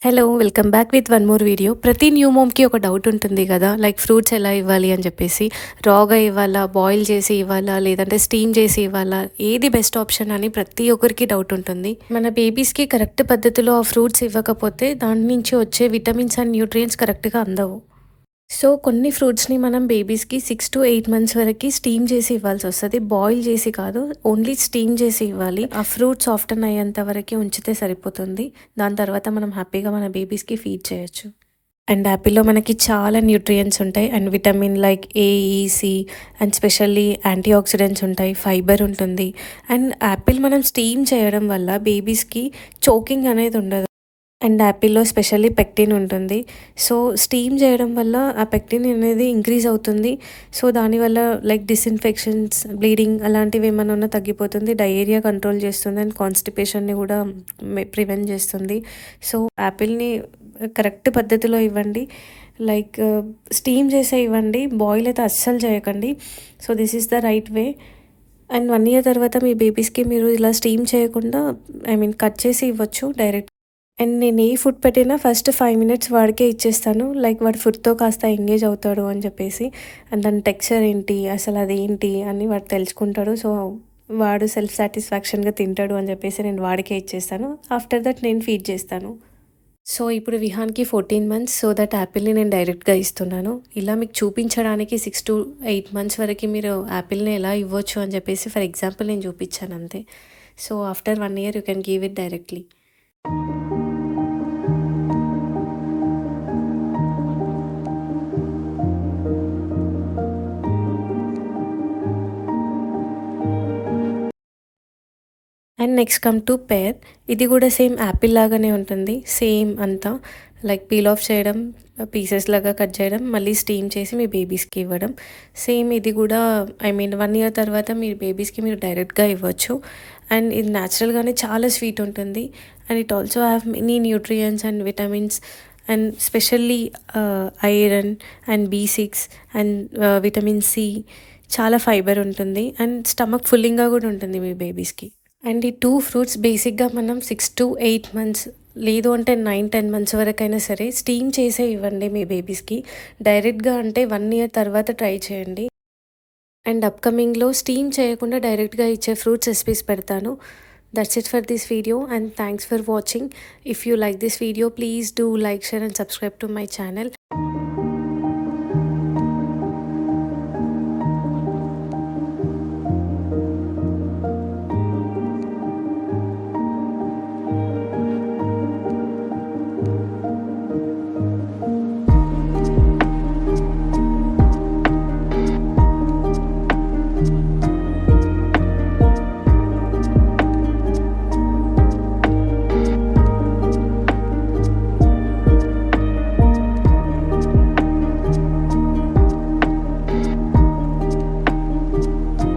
Hello! Welcome back with one more video. ప్రతి new మామ్‌కి ఒక doubt ఉంటుంది గదా! లైక్ ఫ్రూట్స్ ఎలా ఇవ్వాలి అని చెప్పేసి. రాగా ఇవ్వాలా? బాయిల్ చేసి ఇవ్వాలా? లేదంటే స్టీమ్ చేసి ఇవ్వాలా? ఏది బెస్ట్ ఆప్షన్ అని ప్రతి ఒక్కరికి డౌట్ ఉంటుంది. మన బేబీస్‌కి కరెక్ట్ పద్ధతిలో ఆ ఫ్రూట్స్ ఇవ్వకపోతే దాని నుంచి వచ్చే విటమిన్స్ అండ్ న్యూట్రియంట్స్ కరెక్ట్‌గా అందవు. సో, కొన్ని ఫ్రూట్స్‌ని మనం బేబీస్‌కి 6-8 మంత్స్ వరకి స్టీమ్ చేసి ఇవ్వాల్సొస్తది. బాయిల్ చేసి కాదు. ఓన్లీ స్టీమ్ చేసి ఇవ్వాలి. ఆ ఫ్రూట్ సాఫ్టన్ అయ్యేంత వరకే ఉంచితే సరిపోతుంది. దాని తర్వాత మనం హ్యాపీగా మన బేబీస్‌కి ఫీడ్ చేయొచ్చు. అండ్ యాపిల్‌లో మనకి చాలా న్యూట్రియంట్స్ ఉంటాయి. And vitamin like A, E, C and specially anti oxidants ఉంటాయి. ఫైబర్ ఉంటుంది. అండ్ యాపిల్ మనం స్టీమ్ చేయడం వల్ల బేబీస్‌కి చోకింగ్ అనేది ఉండదు. అండ్ యాపిల్‌లో స్పెషల్లీ పెక్టిన్ ఉంటుంది. సో, స్టీమ్ చేయడం వల్ల ఆ పెక్టిన్ అనేది ఇంక్రీజ్ అవుతుంది. సో, దానివల్ల లైక్ డిస్ఇన్ఫెక్షన్స్, బ్లీడింగ్ అలాంటివి ఏమన్నా ఉన్నా తగ్గిపోతుంది. డయేరియా కంట్రోల్ చేస్తుంది. అండ్ కాన్‌స్టిపేషన్‌ని కూడా ప్రివెంట్ చేస్తుంది. సో, యాపిల్‌ని కరెక్ట్ పద్ధతిలో ఇవ్వండి. లైక్ స్టీమ్ చేసే ఇవ్వండి. బాయిల్ అయితే అస్సలు చేయకండి. So, this is the right way. And 1 year తర్వాత మీ బేబీస్‌కి మీరు ఇలా స్టీమ్ చేయకుండా కట్ చేసి ఇవ్వచ్చు డైరెక్ట్. అండ్ నేను ఏ ఫుడ్ పెట్టినా ఫస్ట్ 5 మినిట్స్ వాడికే ఇచ్చేస్తాను. లైక్ వాడు ఫుడ్‌తో కాస్త ఎంగేజ్ అవుతాడు అని చెప్పేసి. అండ్ దాని టెక్స్చర్ ఏంటి, అసలు అదేంటి అని వాడు తెలుసుకుంటాడు. సో, వాడు సెల్ఫ్ సాటిస్ఫాక్షన్‌గా తింటాడు అని చెప్పేసి నేను వాడికే ఇచ్చేస్తాను. ఆఫ్టర్ దట్ నేను ఫీడ్ చేస్తాను. సో, ఇప్పుడు విహాన్‌కి 14 మంత్స్. సో దట్ యాపిల్‌ని నేను డైరెక్ట్‌గా ఇస్తున్నాను. ఇలా మీకు చూపించడానికి 6-8 మంత్స్ వరకి మీరు యాపిల్‌ని ఎలా ఇవ్వచ్చు అని చెప్పేసి ఫర్ ఎగ్జాంపుల్ నేను చూపించాను అంతే. So, after 1 year you can give it directly. And next come to pear. ఇది కూడా సేమ్ యాపిల్ లాగానే ఉంటుంది. సేమ్ అంతా లైక్ పీల్ ఆఫ్ చేయడం, పీసెస్ లాగా కట్ చేయడం, మళ్ళీ స్టీమ్ చేసి మీ బేబీస్కి ఇవ్వడం. సేమ్ ఇది కూడా 1 ఇయర్ తర్వాత మీ బేబీస్కి మీరు డైరెక్ట్గా ఇవ్వచ్చు. అండ్ ఇది న్యాచురల్గానే చాలా స్వీట్ ఉంటుంది. And it also have many nutrients and vitamins and specially iron and B6 and vitamin C, చాలా ఫైబర్ ఉంటుంది. అండ్ స్టమక్ ఫుల్లింగ్గా కూడా ఉంటుంది మీ బేబీస్కి. అండ్ ఈ 2 ఫ్రూట్స్ బేసిక్‌గా మనం 6-8 మంత్స్ లేదు అంటే 9-10 మంత్స్ వరకైనా సరే స్టీమ్ చేసే ఇవ్వండి మీ బేబీస్‌కి. డైరెక్ట్‌గా అంటే 1 ఇయర్ తర్వాత ట్రై చేయండి. అండ్ అప్‌కమింగ్‌లో స్టీమ్ చేయకుండా డైరెక్ట్‌గా ఇచ్చే ఫ్రూట్స్ రెసిపీస్ పెడతాను. That's it for this video and thanks for watching. If you like this video please do like, share and subscribe to my channel.